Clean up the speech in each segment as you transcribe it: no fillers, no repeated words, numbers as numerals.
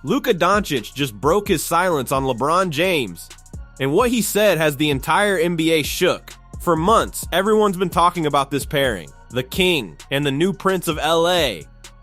Luka Doncic just broke his silence on LeBron James, and what he said has the entire NBA shook. For months, everyone's been talking about this pairing, the King and the new Prince of LA.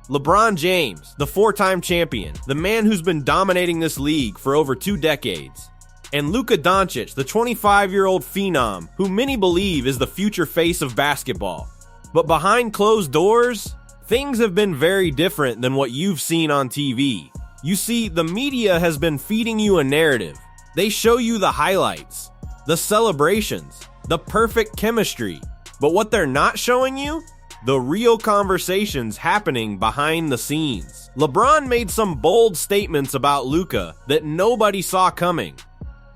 LeBron James, the four-time champion, the man who's been dominating this league for over 2 decades. And Luka Doncic, the 25-year-old phenom, who many believe is the future face of basketball. But behind closed doors, things have been very different than what you've seen on TV. You see, the media has been feeding you a narrative. They show you the highlights, the celebrations, the perfect chemistry. But what they're not showing you? The real conversations happening behind the scenes. LeBron made some bold statements about Luka that nobody saw coming.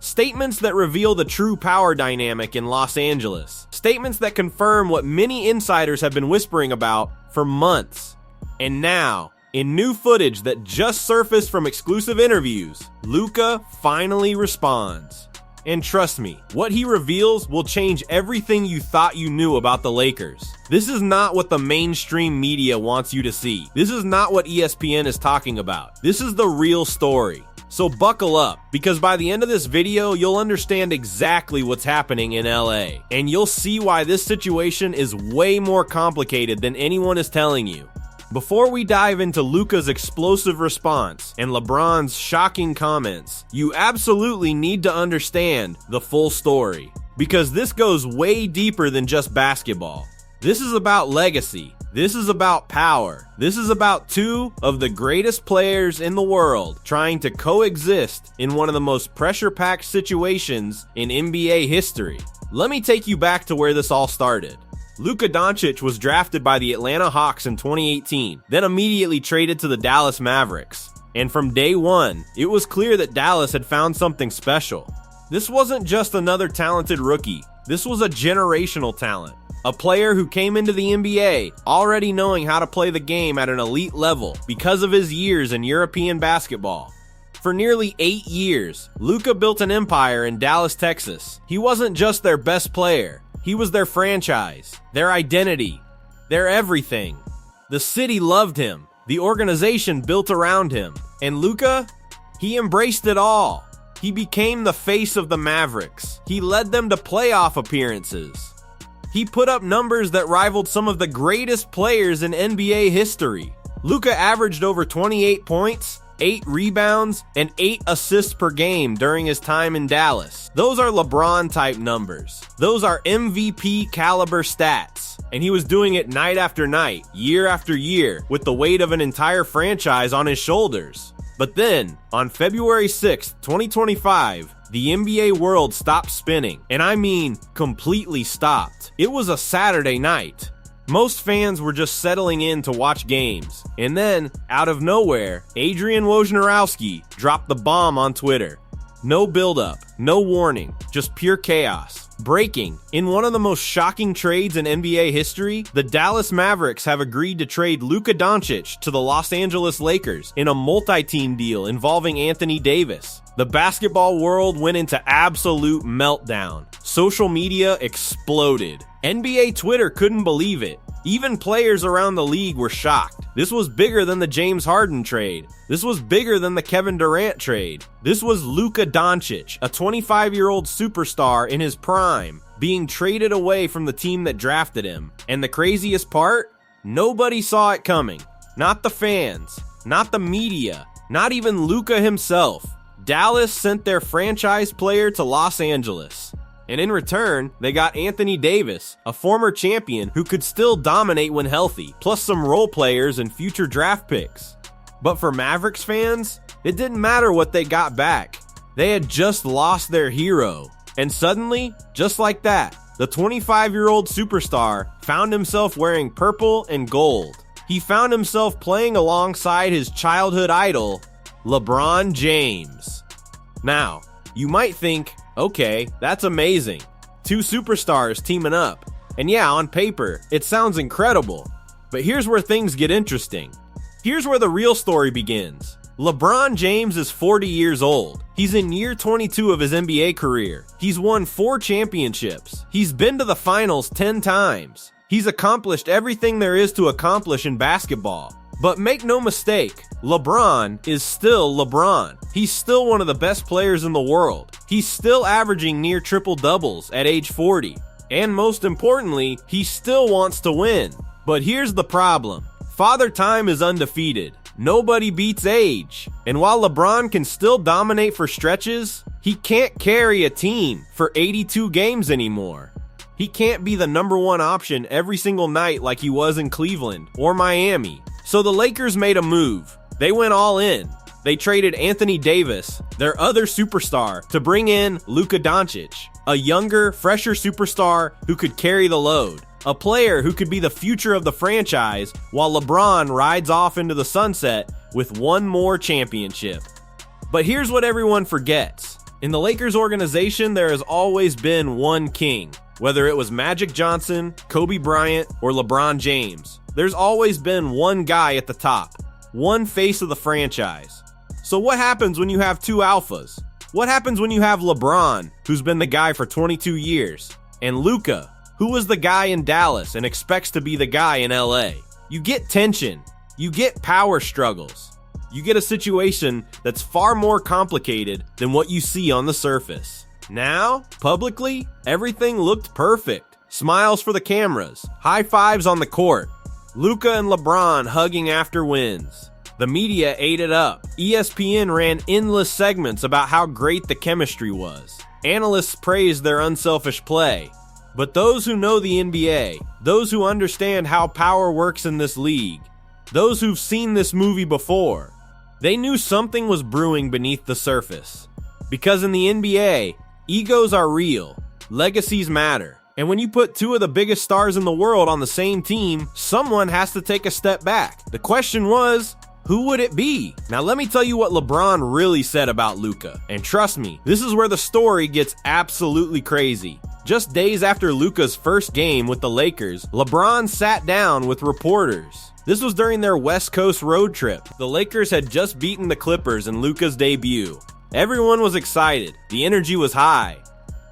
Statements that reveal the true power dynamic in Los Angeles. Statements that confirm what many insiders have been whispering about for months. And now, in new footage that just surfaced from exclusive interviews, Luka finally responds. And trust me, what he reveals will change everything you thought you knew about the Lakers. This is not what the mainstream media wants you to see. This is not what ESPN is talking about. This is the real story. So buckle up, because by the end of this video, you'll understand exactly what's happening in LA. And you'll see why this situation is way more complicated than anyone is telling you. Before we dive into Luka's explosive response and LeBron's shocking comments, you absolutely need to understand the full story, because this goes way deeper than just basketball. This is about legacy. This is about power. This is about two of the greatest players in the world trying to coexist in one of the most pressure-packed situations in NBA history. Let me take you back to where this all started. Luka Doncic was drafted by the Atlanta Hawks in 2018, then immediately traded to the Dallas Mavericks. And from day one, it was clear that Dallas had found something special. This wasn't just another talented rookie. This was a generational talent. A player who came into the NBA already knowing how to play the game at an elite level because of his years in European basketball. For nearly 8 years, Luka built an empire in Dallas, Texas. He wasn't just their best player. He was their franchise, their identity, their everything. The city loved him. The organization built around him. And Luka, he embraced it all. He became the face of the Mavericks. He led them to playoff appearances. He put up numbers that rivaled some of the greatest players in NBA history. Luka averaged over 28 points, 8 rebounds, and 8 assists per game during his time in Dallas. Those are LeBron-type numbers. Those are MVP caliber stats. And he was doing it night after night, year after year, with the weight of an entire franchise on his shoulders. But then, on February 6th, 2025, the NBA world stopped spinning. And I mean, completely stopped. It was a Saturday night. Most fans were just settling in to watch games. And then, out of nowhere, Adrian Wojnarowski dropped the bomb on Twitter. No build-up, no warning, just pure chaos. Breaking, in one of the most shocking trades in NBA history, the Dallas Mavericks have agreed to trade Luka Doncic to the Los Angeles Lakers in a multi-team deal involving Anthony Davis. The basketball world went into absolute meltdown. Social media exploded. NBA Twitter couldn't believe it. Even players around the league were shocked. This was bigger than the James Harden trade. This was bigger than the Kevin Durant trade. This was Luka Doncic, a 25-year-old superstar in his prime, being traded away from the team that drafted him. And the craziest part? Nobody saw it coming. Not the fans, not the media, not even Luka himself. Dallas sent their franchise player to Los Angeles. And in return, they got Anthony Davis, a former champion who could still dominate when healthy, plus some role players and future draft picks. But for Mavericks fans, it didn't matter what they got back. They had just lost their hero. And suddenly, just like that, the 25-year-old superstar found himself wearing purple and gold. He found himself playing alongside his childhood idol, LeBron James. Now, you might think, okay, that's amazing. 2 superstars teaming up. And yeah, on paper, it sounds incredible. But here's where things get interesting. Here's where the real story begins. LeBron James is 40 years old. He's in year 22 of his NBA career. He's won 4 championships. He's been to the finals 10 times. He's accomplished everything there is to accomplish in basketball. But make no mistake, LeBron is still LeBron. He's still one of the best players in the world. He's still averaging near triple doubles at age 40. And most importantly, he still wants to win. But here's the problem. Father Time is undefeated. Nobody beats age. And while LeBron can still dominate for stretches, he can't carry a team for 82 games anymore. He can't be the number one option every single night like he was in Cleveland or Miami. So the Lakers made a move. They went all in. They traded Anthony Davis, their other superstar, to bring in Luka Doncic, a younger, fresher superstar who could carry the load. A player who could be the future of the franchise while LeBron rides off into the sunset with one more championship. But here's what everyone forgets. In the Lakers organization, there has always been one king. Whether it was Magic Johnson, Kobe Bryant, or LeBron James, there's always been one guy at the top, one face of the franchise. So what happens when you have two alphas? What happens when you have LeBron, who's been the guy for 22 years, and Luka, who was the guy in Dallas and expects to be the guy in LA? You get tension. You get power struggles. You get a situation that's far more complicated than what you see on the surface. Now, publicly, everything looked perfect. Smiles for the cameras, high fives on the court, Luka and LeBron hugging after wins. The media ate it up. ESPN ran endless segments about how great the chemistry was. Analysts praised their unselfish play. But those who know the NBA, those who understand how power works in this league, those who've seen this movie before, they knew something was brewing beneath the surface. Because in the NBA, egos are real, legacies matter, and when you put two of the biggest stars in the world on the same team, someone has to take a step back. The question was, who would it be? Now let me tell you what LeBron really said about Luka, and trust me, this is where the story gets absolutely crazy. Just days after Luka's first game with the Lakers, LeBron sat down with reporters. This was during their West Coast road trip. The Lakers had just beaten the Clippers in Luka's debut. Everyone was excited. The energy was high.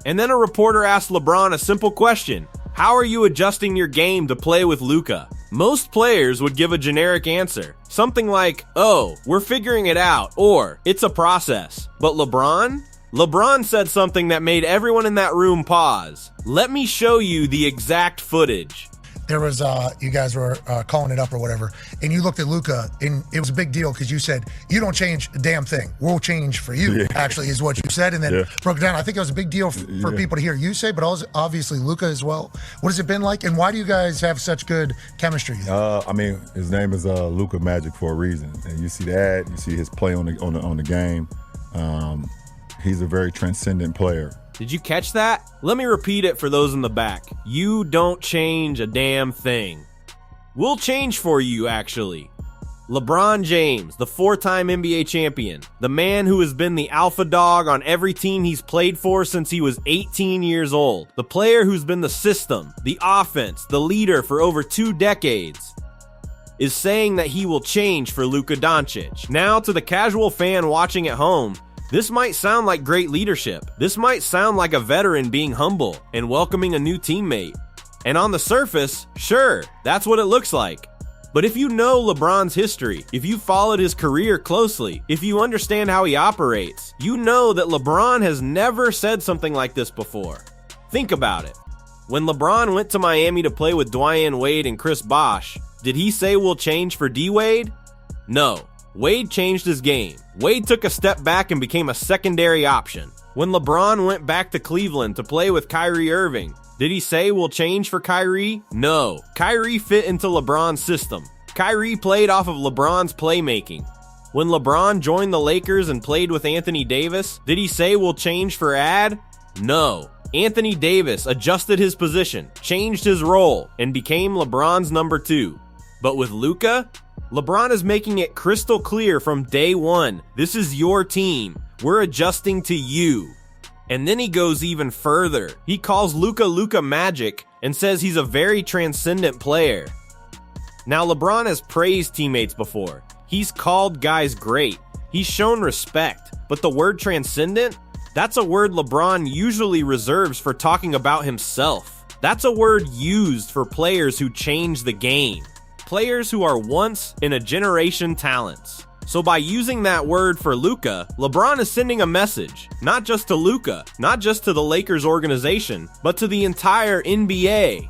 And then a reporter asked LeBron a simple question. How are you adjusting your game to play with Luka? Most players would give a generic answer. Something like, oh, we're figuring it out, or it's a process. But LeBron? LeBron said something that made everyone in that room pause. Let me show you the exact footage. There was, you guys were calling it up or whatever, and you looked at Luka, and it was a big deal because you said, you don't change a damn thing. We'll change for you, actually, is what you said, and then broke it down. I think it was a big deal for people to hear you say, but also obviously Luka as well. What has it been like, and why do you guys have such good chemistry? I mean, his name is Luka Magic for a reason, and you see that, you see his play on the game. He's a very transcendent player. Did you catch that? Let me repeat it for those in the back. You don't change a damn thing. We'll change for you, actually. LeBron James, the four-time NBA champion, the man who has been the alpha dog on every team he's played for since he was 18 years old, the player who's been the system, the offense, the leader for over 2 decades, is saying that he will change for Luka Doncic. Now, to the casual fan watching at home, this might sound like great leadership. This might sound like a veteran being humble and welcoming a new teammate. And on the surface, sure, that's what it looks like. But if you know LeBron's history, if you followed his career closely, if you understand how he operates, you know that LeBron has never said something like this before. Think about it. When LeBron went to Miami to play with Dwyane Wade and Chris Bosh, did he say we'll change for D-Wade? No. Wade changed his game. Wade took a step back and became a secondary option. When LeBron went back to Cleveland to play with Kyrie Irving, did he say we'll change for Kyrie? No. Kyrie fit into LeBron's system. Kyrie played off of LeBron's playmaking. When LeBron joined the Lakers and played with Anthony Davis, did he say we'll change for Ad? No. Anthony Davis adjusted his position, changed his role, and became LeBron's number 2. But with Luka, LeBron is making it crystal clear from day one, this is your team. We're adjusting to you. And then he goes even further. He calls Luka Magic and says he's a very transcendent player. Now, LeBron has praised teammates before. He's called guys great. He's shown respect. But the word transcendent? That's a word LeBron usually reserves for talking about himself. That's a word used for players who change the game. Players who are once-in-a-generation talents. So by using that word for Luka, LeBron is sending a message, not just to Luka, not just to the Lakers organization, but to the entire NBA.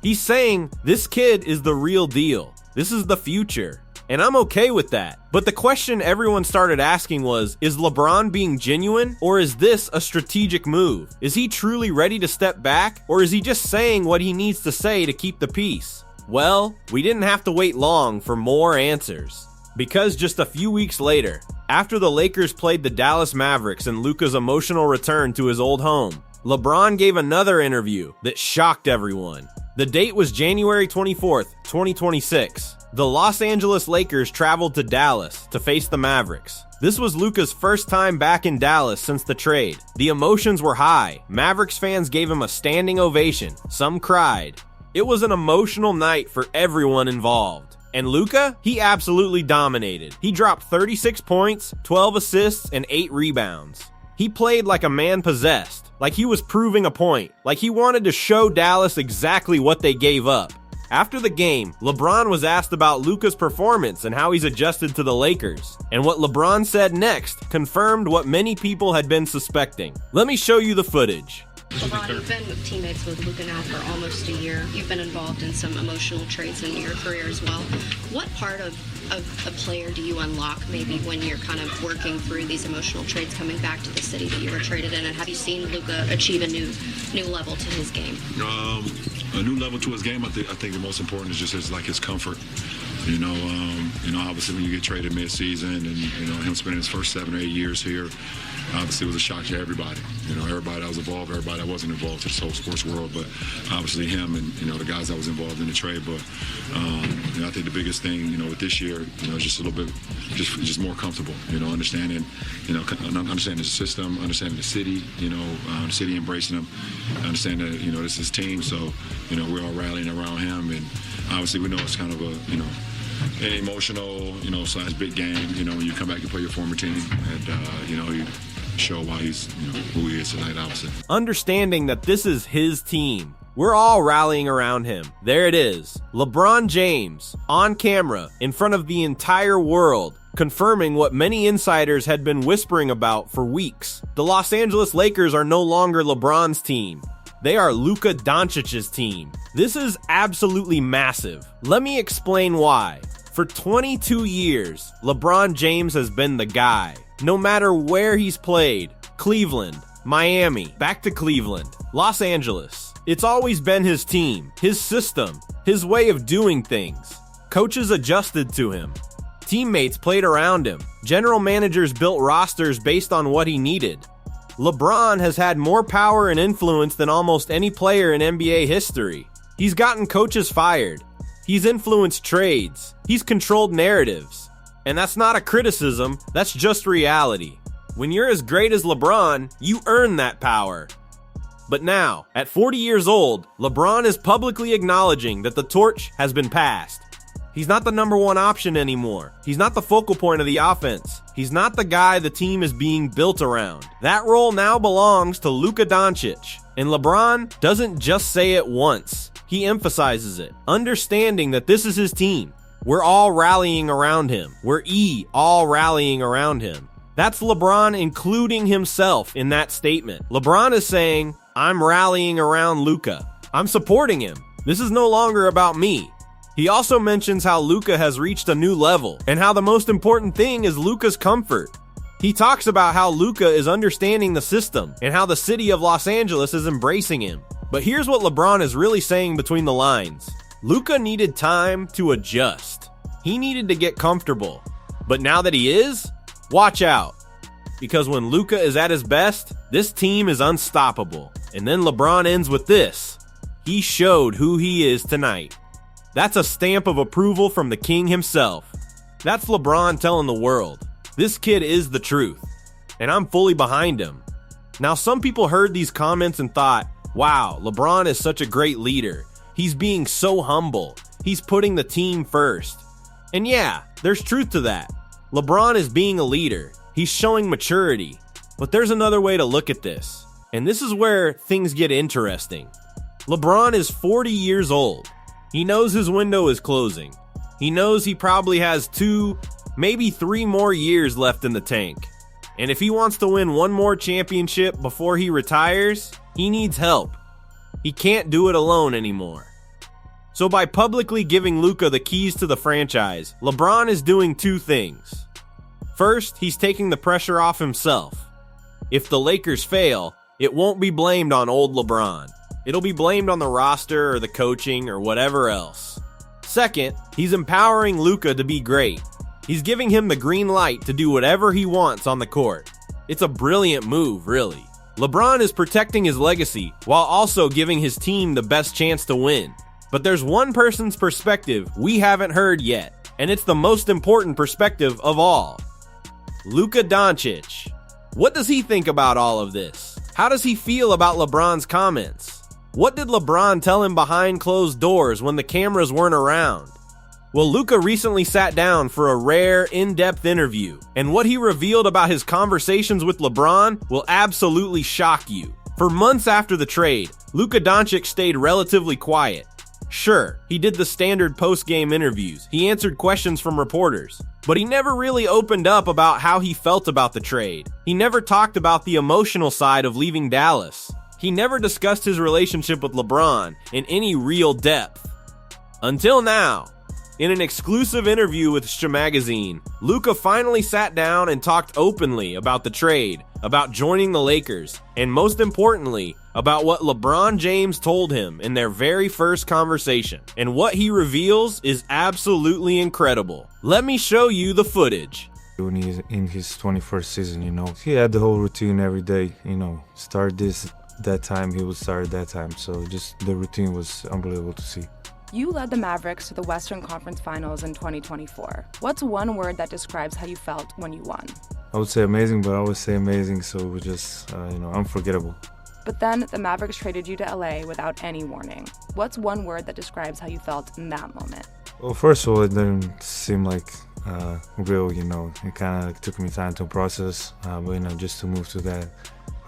He's saying, this kid is the real deal. This is the future. And I'm okay with that. But the question everyone started asking was, is LeBron being genuine, or is this a strategic move? Is he truly ready to step back, or is he just saying what he needs to say to keep the peace? Well, we didn't have to wait long for more answers. Because just a few weeks later, after the Lakers played the Dallas Mavericks in Luka's emotional return to his old home, LeBron gave another interview that shocked everyone. The date was January 24th, 2026. The Los Angeles Lakers traveled to Dallas to face the Mavericks. This was Luka's first time back in Dallas since the trade. The emotions were high. Mavericks fans gave him a standing ovation. Some cried. It was an emotional night for everyone involved. And Luka, he absolutely dominated. He dropped 36 points, 12 assists, and 8 rebounds. He played like a man possessed, like he was proving a point, like he wanted to show Dallas exactly what they gave up. After the game, LeBron was asked about Luka's performance and how he's adjusted to the Lakers. And what LeBron said next confirmed what many people had been suspecting. Let me show you the footage. LeBron, you've been teammates with Luka now for almost a year. You've been involved in some emotional traits in your career as well. What part of a player do you unlock maybe when you're kind of working through these emotional traits coming back to the city that you were traded in? And have you seen Luka achieve a new level to his game? A new level to his game. I think the most important is just his comfort. Obviously when you get traded mid-season and, him spending his first 7 or 8 years here, obviously it was a shock to everybody. Everybody that was involved, everybody that wasn't involved to this whole sports world, but obviously him and, the guys that was involved in the trade. But, I think the biggest thing, with this year, is just a little bit, just more comfortable, understanding the system, understanding the city, the city embracing him, understanding that, this is his team. So, we're all rallying around him. And obviously we know it's kind of an emotional, / big game, when you come back and play your former team and, you show why he's, who he is tonight, obviously. Understanding that this is his team. We're all rallying around him. There it is. LeBron James, on camera, in front of the entire world, confirming what many insiders had been whispering about for weeks. The Los Angeles Lakers are no longer LeBron's team. They are Luka Doncic's team. This is absolutely massive. Let me explain why. For 22 years, LeBron James has been the guy. No matter where he's played, Cleveland, Miami, back to Cleveland, Los Angeles. It's always been his team, his system, his way of doing things. Coaches adjusted to him. Teammates played around him. General managers built rosters based on what he needed. LeBron has had more power and influence than almost any player in NBA history. He's gotten coaches fired. He's influenced trades. He's controlled narratives. And that's not a criticism, that's just reality. When you're as great as LeBron, you earn that power. But now, at 40 years old, LeBron is publicly acknowledging that the torch has been passed. He's not the number one option anymore. He's not the focal point of the offense. He's not the guy the team is being built around. That role now belongs to Luka Doncic. And LeBron doesn't just say it once. He emphasizes it, understanding that this is his team. We're all rallying around him. We're all rallying around him. That's LeBron including himself in that statement. LeBron is saying, I'm rallying around Luka. I'm supporting him. This is no longer about me. He also mentions how Luka has reached a new level and how the most important thing is Luka's comfort. He talks about how Luka is understanding the system and how the city of Los Angeles is embracing him. But here's what LeBron is really saying between the lines. Luka needed time to adjust. He needed to get comfortable. But now that he is, watch out. Because when Luka is at his best, this team is unstoppable. And then LeBron ends with this. He showed who he is tonight. That's a stamp of approval from the king himself. That's LeBron telling the world, this kid is the truth. And I'm fully behind him. Now, some people heard these comments and thought, wow, LeBron is such a great leader. He's being so humble. He's putting the team first. And yeah, there's truth to that. LeBron is being a leader. He's showing maturity. But there's another way to look at this. And this is where things get interesting. LeBron is 40 years old. He knows his window is closing. He knows he probably has 2, maybe 3 more years left in the tank. And if he wants to win one more championship before he retires, he needs help. He can't do it alone anymore. So by publicly giving Luka the keys to the franchise, LeBron is doing 2 things. First, he's taking the pressure off himself. If the Lakers fail, it won't be blamed on old LeBron. It'll be blamed on the roster or the coaching or whatever else. Second, he's empowering Luka to be great. He's giving him the green light to do whatever he wants on the court. It's a brilliant move, really. LeBron is protecting his legacy while also giving his team the best chance to win. But there's one person's perspective we haven't heard yet, and it's the most important perspective of all. Luka Doncic. What does he think about all of this? How does he feel about LeBron's comments? What did LeBron tell him behind closed doors when the cameras weren't around? Well, Luka recently sat down for a rare, in-depth interview, and what he revealed about his conversations with LeBron will absolutely shock you. For months after the trade, Luka Doncic stayed relatively quiet. Sure, he did the standard post-game interviews, he answered questions from reporters, but he never really opened up about how he felt about the trade. He never talked about the emotional side of leaving Dallas. He never discussed his relationship with LeBron in any real depth. Until now. In an exclusive interview with SH Magazine, Luka finally sat down and talked openly about the trade, about joining the Lakers, and most importantly, about what LeBron James told him in their very first conversation. And what he reveals is absolutely incredible. Let me show you the footage. When he's in his 21st season, he had the whole routine every day, start this, that time, he would start at that time. So just the routine was unbelievable to see. You led the Mavericks to the Western Conference Finals in 2024. What's one word that describes how you felt when you won? I would say amazing, but I always say amazing, so it was just, unforgettable. But then the Mavericks traded you to LA without any warning. What's one word that describes how you felt in that moment? Well, first of all, it didn't seem like real, It kind of took me time to process, but, just to move to that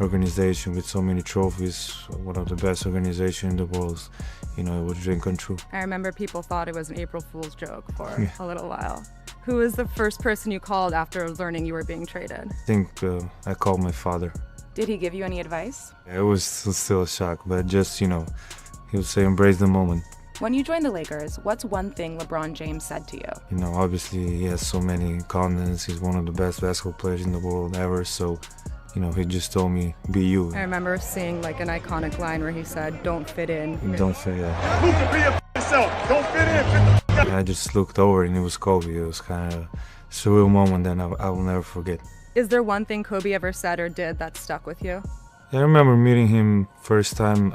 organization with so many trophies, one of the best organizations in the world, it was a dream come true. I remember people thought it was an April Fool's joke for a little while. Who was the first person you called after learning you were being traded? I think I called my father. Did he give you any advice? It was still a shock, but just, he would say embrace the moment. When you joined the Lakers, what's one thing LeBron James said to you? Obviously he has so many confidence. He's one of the best basketball players in the world ever, so he just told me, be you. I remember seeing an iconic line where he said, don't fit in. Don't fit in. Luka, be yourself. Don't fit in. I just looked over and it was Kobe. It was kind of a surreal moment that I will never forget. Is there one thing Kobe ever said or did that stuck with you? I remember meeting him first time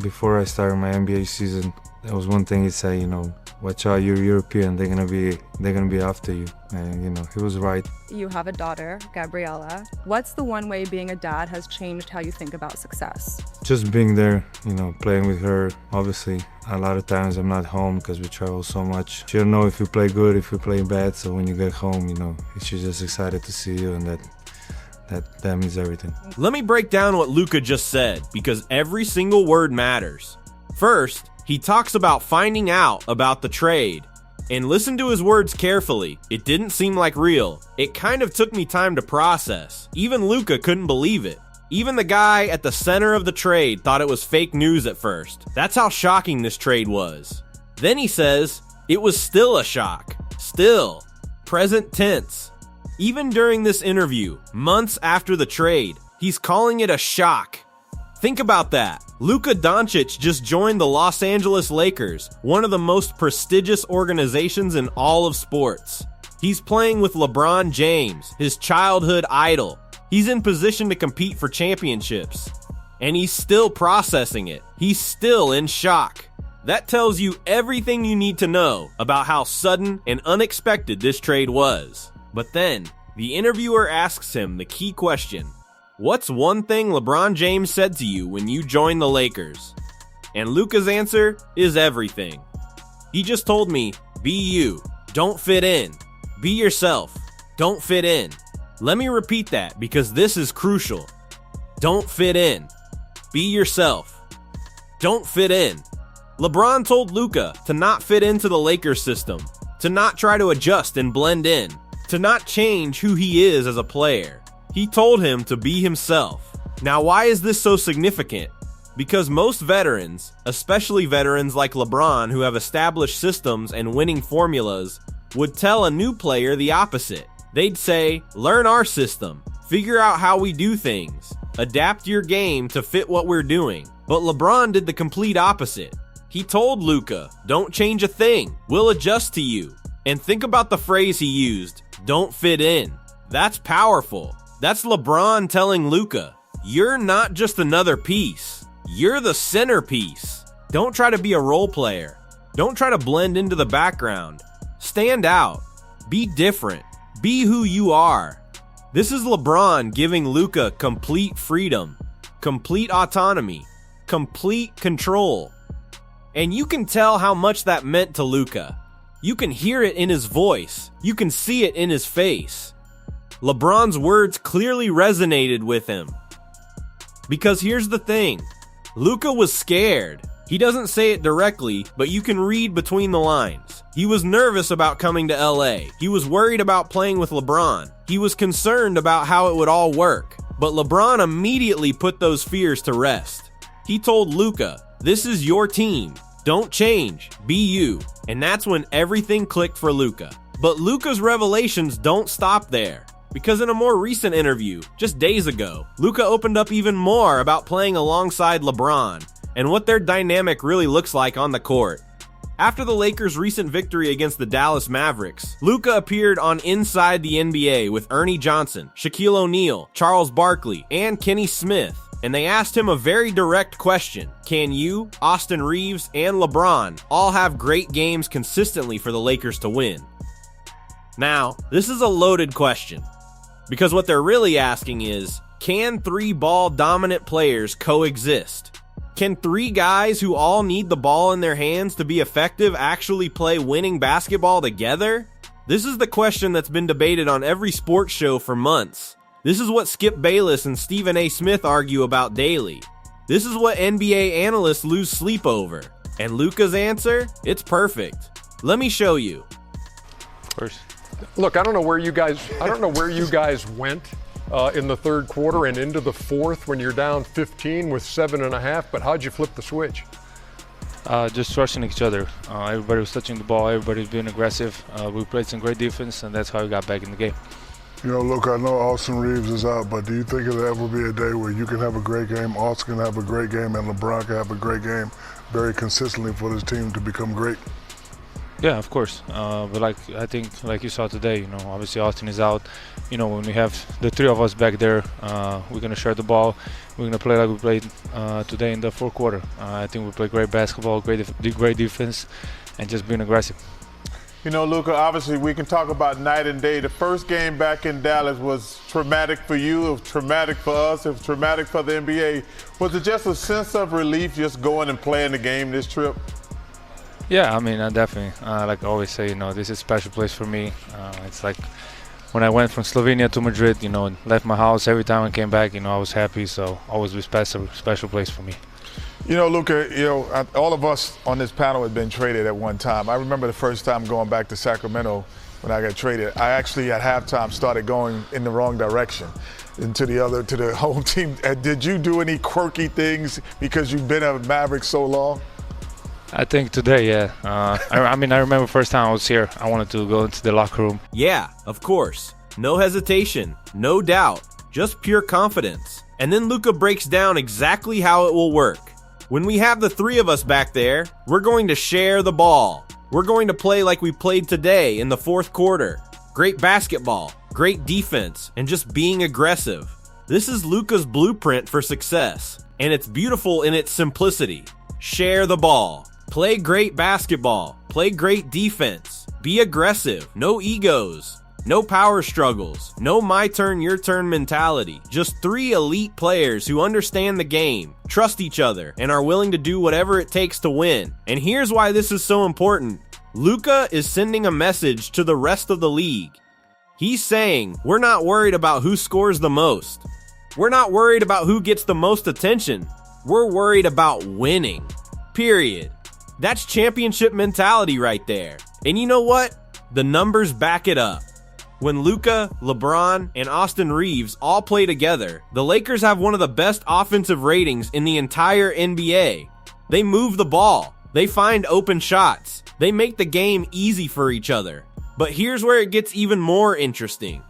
before I started my NBA season. There was one thing he said, watch out, you're European, they're gonna be after you. And he was right. You have a daughter, Gabriella. What's the one way being a dad has changed how you think about success? Just being there, playing with her. Obviously, a lot of times I'm not home because we travel so much. She don't know if you play good, if you play bad, so when you get home, she's just excited to see you, and that means everything. Let me break down what Luka just said, because every single word matters. First, he talks about finding out about the trade. And listen to his words carefully. It didn't seem like real. It kind of took me time to process. Even Luka couldn't believe it. Even the guy at the center of the trade thought it was fake news at first. That's how shocking this trade was. Then he says, it was still a shock. Still. Present tense. Even during this interview, months after the trade, he's calling it a shock. Think about that. Luka Doncic just joined the Los Angeles Lakers, one of the most prestigious organizations in all of sports. He's playing with LeBron James, his childhood idol. He's in position to compete for championships. And he's still processing it. He's still in shock. That tells you everything you need to know about how sudden and unexpected this trade was. But then, the interviewer asks him the key question. What's one thing LeBron James said to you when you joined the Lakers? And Luka's answer is everything. He just told me, be you, don't fit in. Be yourself, don't fit in. Let me repeat that because this is crucial. Don't fit in. Be yourself. Don't fit in. LeBron told Luka to not fit into the Lakers system. to not try to adjust and blend in, to not change who he is as a player. He told him to be himself. Now, why is this so significant? Because most veterans, especially veterans like LeBron who have established systems and winning formulas, would tell a new player the opposite. They'd say, learn our system, figure out how we do things, adapt your game to fit what we're doing. But LeBron did the complete opposite. He told Luka, don't change a thing, we'll adjust to you. And think about the phrase he used, don't fit in. That's powerful. That's LeBron telling Luka, you're not just another piece, you're the centerpiece. Don't try to be a role player. Don't try to blend into the background. Stand out. Be different. Be who you are. This is LeBron giving Luka complete freedom, complete autonomy, complete control. And you can tell how much that meant to Luka. You can hear it in his voice. You can see it in his face. LeBron's words clearly resonated with him. Because here's the thing. Luka was scared. He doesn't say it directly, but you can read between the lines. He was nervous about coming to LA. He was worried about playing with LeBron. He was concerned about how it would all work. But LeBron immediately put those fears to rest. He told Luka, this is your team. Don't change. Be you. And that's when everything clicked for Luka. But Luka's revelations don't stop there. Because in a more recent interview, just days ago, Luka opened up even more about playing alongside LeBron and what their dynamic really looks like on the court. After the Lakers' recent victory against the Dallas Mavericks, Luka appeared on Inside the NBA with Ernie Johnson, Shaquille O'Neal, Charles Barkley, and Kenny Smith, and they asked him a very direct question. Can you, Austin Reeves, and LeBron all have great games consistently for the Lakers to win? Now, this is a loaded question, because what they're really asking is, can three ball dominant players coexist? Can three guys who all need the ball in their hands to be effective actually play winning basketball together? This is the question that's been debated on every sports show for months. This is what Skip Bayless and Stephen A. Smith argue about daily. This is what NBA analysts lose sleep over. And Luka's answer? It's perfect. Let me show you. Of course. Look, I don't know where you guys went in the third quarter and into the fourth when you're down 15 with 7.5, but how'd you flip the switch? Just trusting each other. Everybody was touching the ball. Everybody was being aggressive. We played some great defense, and that's how we got back in the game. You know, look, I know Austin Reeves is out, but do you think it'll ever be a day where you can have a great game, Austin can have a great game, and LeBron can have a great game very consistently for this team to become great? Yeah, of course. But I think you saw today, obviously Austin is out. When we have the three of us back there, we're going to share the ball. We're going to play like we played today in the fourth quarter. I think we play great basketball, great defense, and just being aggressive. Luka, obviously we can talk about night and day. The first game back in Dallas was traumatic for you, it was traumatic for us, it was traumatic for the NBA. Was it just a sense of relief just going and playing the game this trip? Yeah, I mean, definitely. Like I always say, this is a special place for me. It's like when I went from Slovenia to Madrid, left my house, every time I came back, I was happy. So always be special place for me. Luka, all of us on this panel had been traded at one time. I remember the first time going back to Sacramento when I got traded. I actually at halftime started going in the wrong direction to the home team. Did you do any quirky things because you've been a Maverick so long? I think today, yeah. I remember first time I was here, I wanted to go into the locker room. Yeah, of course. No hesitation, no doubt, just pure confidence. And then Luka breaks down exactly how it will work. When we have the three of us back there, we're going to share the ball. We're going to play like we played today in the fourth quarter. Great basketball, great defense, and just being aggressive. This is Luka's blueprint for success, and it's beautiful in its simplicity. Share the ball. Play great basketball. Play great defense. Be aggressive. No egos. No power struggles. No my turn, your turn mentality. Just three elite players who understand the game, trust each other, and are willing to do whatever it takes to win. And here's why this is so important. Luka is sending a message to the rest of the league. He's saying, we're not worried about who scores the most. We're not worried about who gets the most attention. We're worried about winning. Period. That's championship mentality right there. And you know what? The numbers back it up. When Luka, LeBron, and Austin Reeves all play together, the Lakers have one of the best offensive ratings in the entire NBA. They move the ball. They find open shots. They make the game easy for each other. But here's where it gets even more interesting.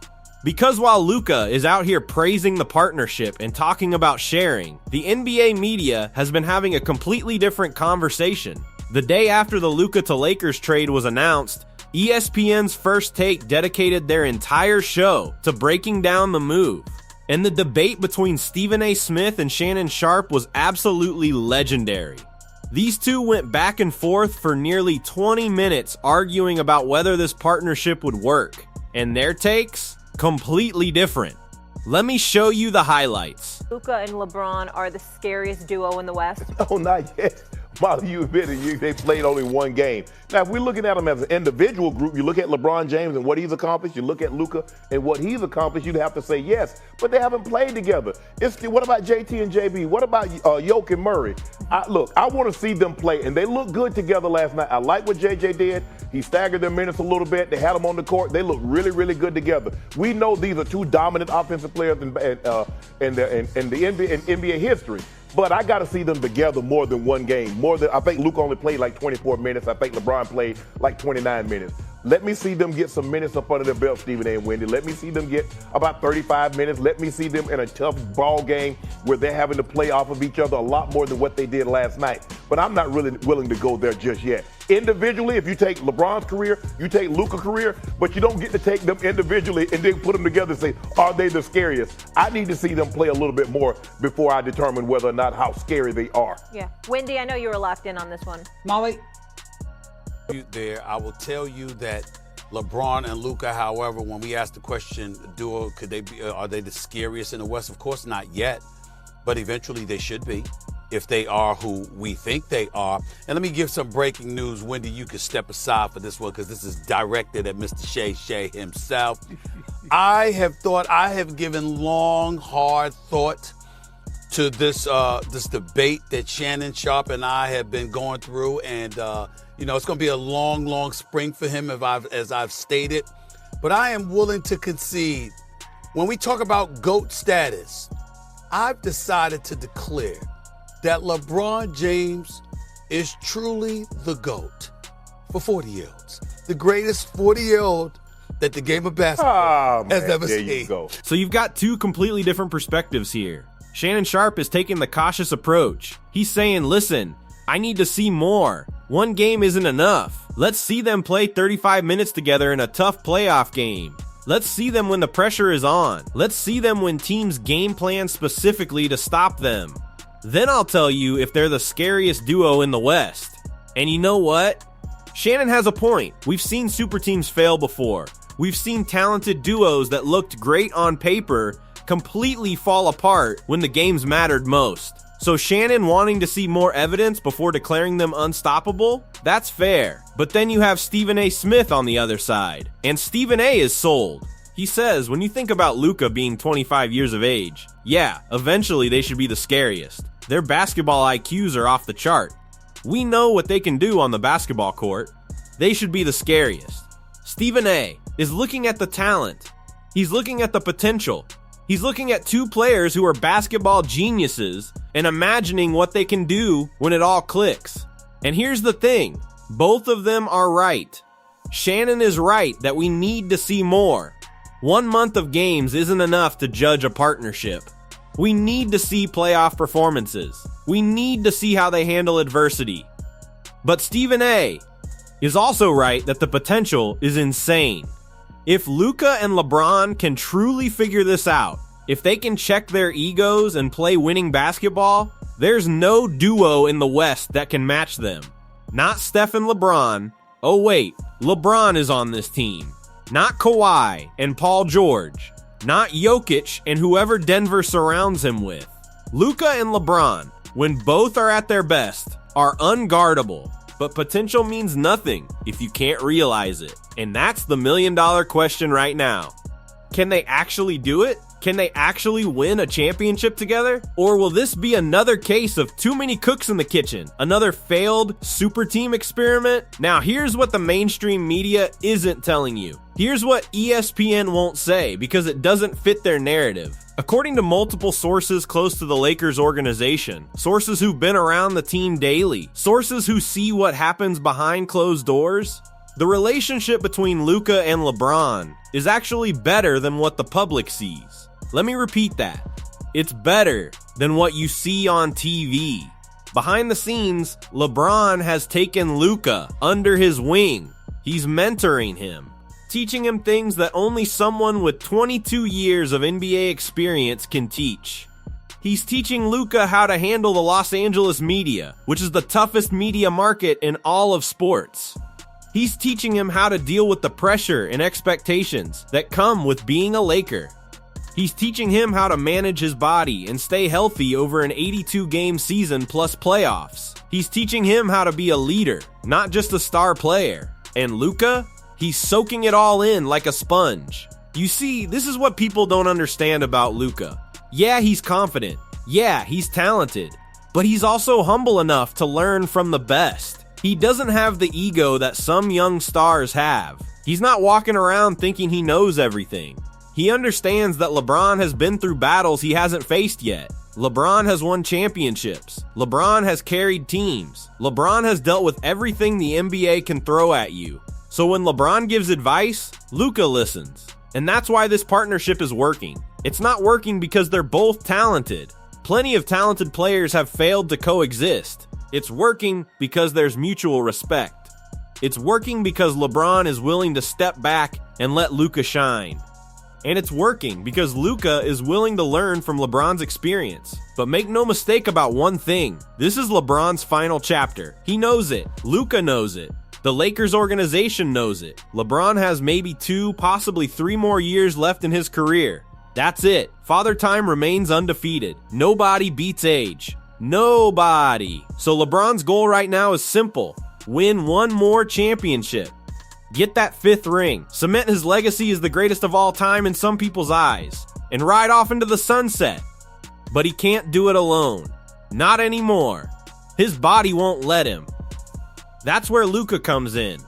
Because while Luka is out here praising the partnership and talking about sharing, the NBA media has been having a completely different conversation. The day after the Luka to Lakers trade was announced, ESPN's First Take dedicated their entire show to breaking down the move. And the debate between Stephen A. Smith and Shannon Sharpe was absolutely legendary. These two went back and forth for nearly 20 minutes arguing about whether this partnership would work. And their takes? Completely different. Let me show you the highlights. Luka and LeBron are the scariest duo in the West. Oh, not yet. Molly, you admitted they played only one game. Now, if we're looking at them as an individual group, you look at LeBron James and what he's accomplished, you look at Luka and what he's accomplished, you'd have to say yes. But they haven't played together. What about JT and JB? What about Yoke and Murray? I want to see them play, and they look good together last night. I like what JJ did. He staggered their minutes a little bit. They had them on the court. They look really, really good together. We know these are two dominant offensive players in the NBA history. But I got to see them together more than one game. I think Luka only played like 24 minutes. I think LeBron played like 29 minutes. Let me see them get some minutes up under their belt, Stephen A. and Wendy. Let me see them get about 35 minutes. Let me see them in a tough ball game where they're having to play off of each other a lot more than what they did last night. But I'm not really willing to go there just yet. Individually, if you take LeBron's career, you take Luka's career, but you don't get to take them individually and then put them together and say, are they the scariest? I need to see them play a little bit more before I determine whether or not how scary they are. Yeah. Wendy, I know you were locked in on this one. Molly? There, I will tell you that LeBron and Luka, however, when we ask the question, duo, are they the scariest in the West? Of course not yet, but eventually they should be if they are who we think they are. And let me give some breaking news. Wendy, you can step aside for this one because this is directed at Mr. Shay himself. I have given long, hard thought to this debate that Shannon Sharpe and I have been going through, and it's going to be a long, long spring for him, as I've stated. But I am willing to concede, when we talk about GOAT status, I've decided to declare that LeBron James is truly the GOAT for 40-year-olds. The greatest 40-year-old that the game of basketball has ever seen. There you go. So you've got two completely different perspectives here. Shannon Sharpe is taking the cautious approach. He's saying, listen, I need to see more. One game isn't enough. Let's see them play 35 minutes together in a tough playoff game. Let's see them when the pressure is on. Let's see them when teams game plan specifically to stop them. Then I'll tell you if they're the scariest duo in the West. And you know what? Shannon has a point. We've seen super teams fail before. We've seen talented duos that looked great on paper completely fall apart when the games mattered most. So Shannon wanting to see more evidence before declaring them unstoppable? That's fair. But then you have Stephen A. Smith on the other side. And Stephen A. is sold. He says, when you think about Luka being 25 years of age, yeah, eventually they should be the scariest. Their basketball IQs are off the chart. We know what they can do on the basketball court. They should be the scariest. Stephen A. is looking at the talent. He's looking at the potential. He's looking at two players who are basketball geniuses and imagining what they can do when it all clicks. And here's the thing, both of them are right. Shannon is right that we need to see more. 1 month of games isn't enough to judge a partnership. We need to see playoff performances. We need to see how they handle adversity. But Stephen A. is also right that the potential is insane. If Luka and LeBron can truly figure this out, if they can check their egos and play winning basketball, there's no duo in the West that can match them. Not Steph and LeBron. Oh wait, LeBron is on this team. Not Kawhi and Paul George. Not Jokic and whoever Denver surrounds him with. Luka and LeBron, when both are at their best, are unguardable. But potential means nothing if you can't realize it. And that's the $1 million question right now. Can they actually do it? Can they actually win a championship together? Or will this be another case of too many cooks in the kitchen? Another failed super team experiment? Now, here's what the mainstream media isn't telling you. Here's what ESPN won't say because it doesn't fit their narrative. According to multiple sources close to the Lakers organization, sources who've been around the team daily, sources who see what happens behind closed doors, the relationship between Luka and LeBron is actually better than what the public sees. Let me repeat that. It's better than what you see on TV. Behind the scenes, LeBron has taken Luka under his wing. He's mentoring him, teaching him things that only someone with 22 years of NBA experience can teach. He's teaching Luka how to handle the Los Angeles media, which is the toughest media market in all of sports. He's teaching him how to deal with the pressure and expectations that come with being a Laker. He's teaching him how to manage his body and stay healthy over an 82-game season plus playoffs. He's teaching him how to be a leader, not just a star player. And Luka, he's soaking it all in like a sponge. You see, this is what people don't understand about Luka. Yeah, he's confident. Yeah, he's talented. But he's also humble enough to learn from the best. He doesn't have the ego that some young stars have. He's not walking around thinking he knows everything. He understands that LeBron has been through battles he hasn't faced yet. LeBron has won championships. LeBron has carried teams. LeBron has dealt with everything the NBA can throw at you. So when LeBron gives advice, Luka listens. And that's why this partnership is working. It's not working because they're both talented. Plenty of talented players have failed to coexist. It's working because there's mutual respect. It's working because LeBron is willing to step back and let Luka shine. And it's working because Luka is willing to learn from LeBron's experience. But make no mistake about one thing. This is LeBron's final chapter. He knows it. Luka knows it. The Lakers organization knows it. LeBron has maybe 2, possibly 3 more years left in his career. That's it. Father Time remains undefeated. Nobody beats age. Nobody. So LeBron's goal right now is simple. Win one more championship. Get that 5th ring. Cement his legacy as the greatest of all time in some people's eyes. And ride off into the sunset. But he can't do it alone. Not anymore. His body won't let him. That's where Luka comes in.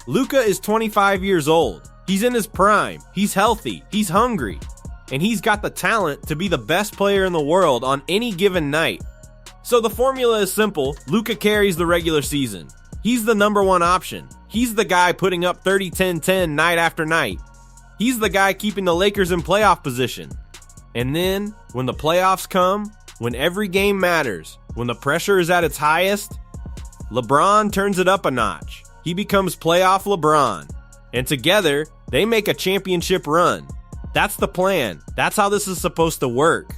Luka is 25 years old. He's in his prime. He's healthy. He's hungry. And he's got the talent to be the best player in the world on any given night. So the formula is simple. Luka carries the regular season. He's the number 1 option. He's the guy putting up 30-10-10 night after night. He's the guy keeping the Lakers in playoff position. And then, when the playoffs come, when every game matters, when the pressure is at its highest, LeBron turns it up a notch. He becomes playoff LeBron. And together, they make a championship run. That's the plan. That's how this is supposed to work.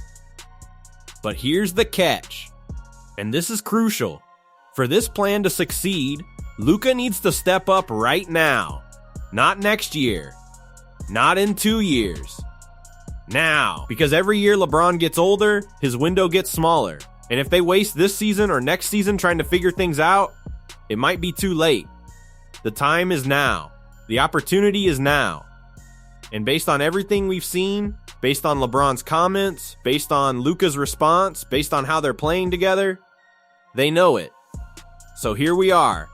But here's the catch. And this is crucial. For this plan to succeed, Luka needs to step up right now. Not next year. Not in 2 years. Now. Because every year LeBron gets older, his window gets smaller. And if they waste this season or next season trying to figure things out, it might be too late. The time is now. The opportunity is now. And based on everything we've seen, based on LeBron's comments, based on Luka's response, based on how they're playing together, they know it. So here we are.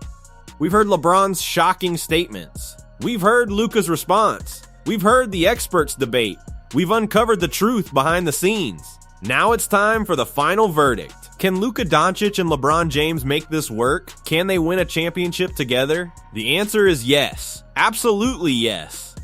We've heard LeBron's shocking statements. We've heard Luka's response. We've heard the experts debate. We've uncovered the truth behind the scenes. Now it's time for the final verdict. Can Luka Doncic and LeBron James make this work? Can they win a championship together? The answer is yes. Absolutely yes.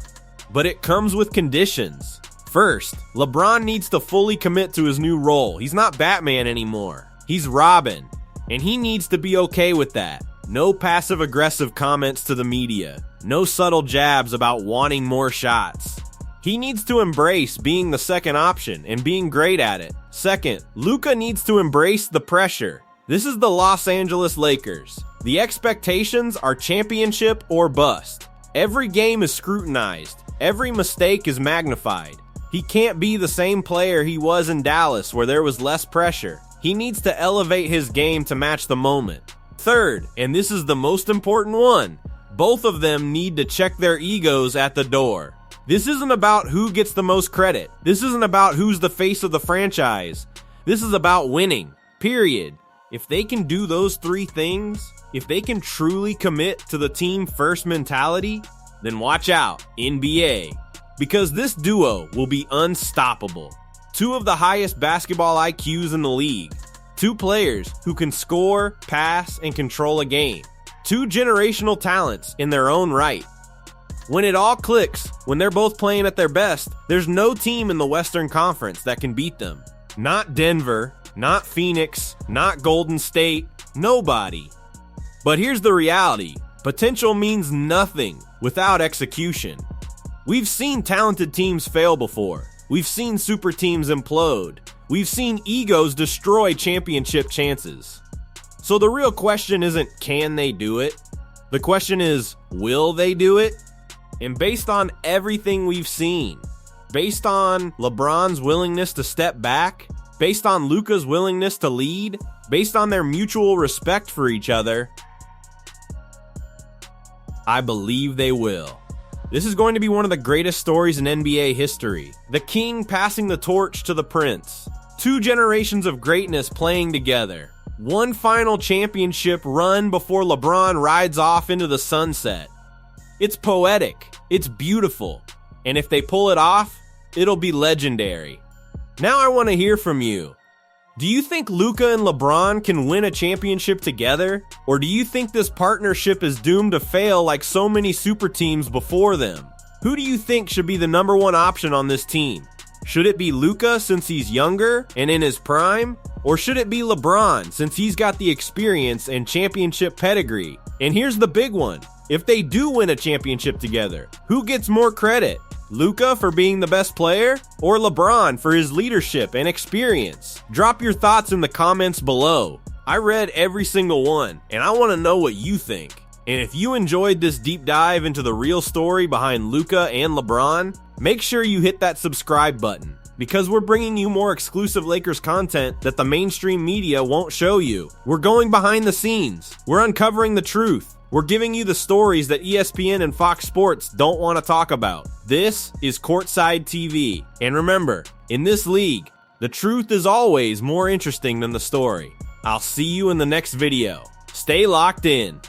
But it comes with conditions. First, LeBron needs to fully commit to his new role. He's not Batman anymore. He's Robin. And he needs to be okay with that. No passive-aggressive comments to the media. No subtle jabs about wanting more shots. He needs to embrace being the second option and being great at it. Second, Luka needs to embrace the pressure. This is the Los Angeles Lakers. The expectations are championship or bust. Every game is scrutinized. Every mistake is magnified. He can't be the same player he was in Dallas where there was less pressure. He needs to elevate his game to match the moment. Third, and this is the most important one, both of them need to check their egos at the door. This isn't about who gets the most credit. This isn't about who's the face of the franchise. This is about winning, period. If they can do those three things, if they can truly commit to the team first mentality, then watch out, NBA. Because this duo will be unstoppable. Two of the highest basketball IQs in the league. Two players who can score, pass, and control a game. Two generational talents in their own right. When it all clicks, when they're both playing at their best, there's no team in the Western Conference that can beat them. Not Denver, not Phoenix, not Golden State, nobody. But here's the reality. Potential means nothing without execution. We've seen talented teams fail before. We've seen super teams implode. We've seen egos destroy championship chances. So the real question isn't can they do it? The question is, will they do it? And based on everything we've seen, based on LeBron's willingness to step back, based on Luka's willingness to lead, based on their mutual respect for each other, I believe they will. This is going to be one of the greatest stories in NBA history. The king passing the torch to the prince. Two generations of greatness playing together. One final championship run before LeBron rides off into the sunset. It's poetic. It's beautiful. And if they pull it off, it'll be legendary. Now I want to hear from you. Do you think Luka and LeBron can win a championship together? Or do you think this partnership is doomed to fail like so many super teams before them? Who do you think should be the number one option on this team? Should it be Luka since he's younger and in his prime? Or should it be LeBron since he's got the experience and championship pedigree? And here's the big one. If they do win a championship together, who gets more credit? Luka for being the best player, or LeBron for his leadership and experience? Drop your thoughts in the comments below. I read every single one, and I want to know what you think. And if you enjoyed this deep dive into the real story behind Luka and LeBron, make sure you hit that subscribe button, because we're bringing you more exclusive Lakers content that the mainstream media won't show you. We're going behind the scenes. We're uncovering the truth. We're giving you the stories that ESPN and Fox Sports don't want to talk about. This is Courtside TV. And remember, in this league, the truth is always more interesting than the story. I'll see you in the next video. Stay locked in.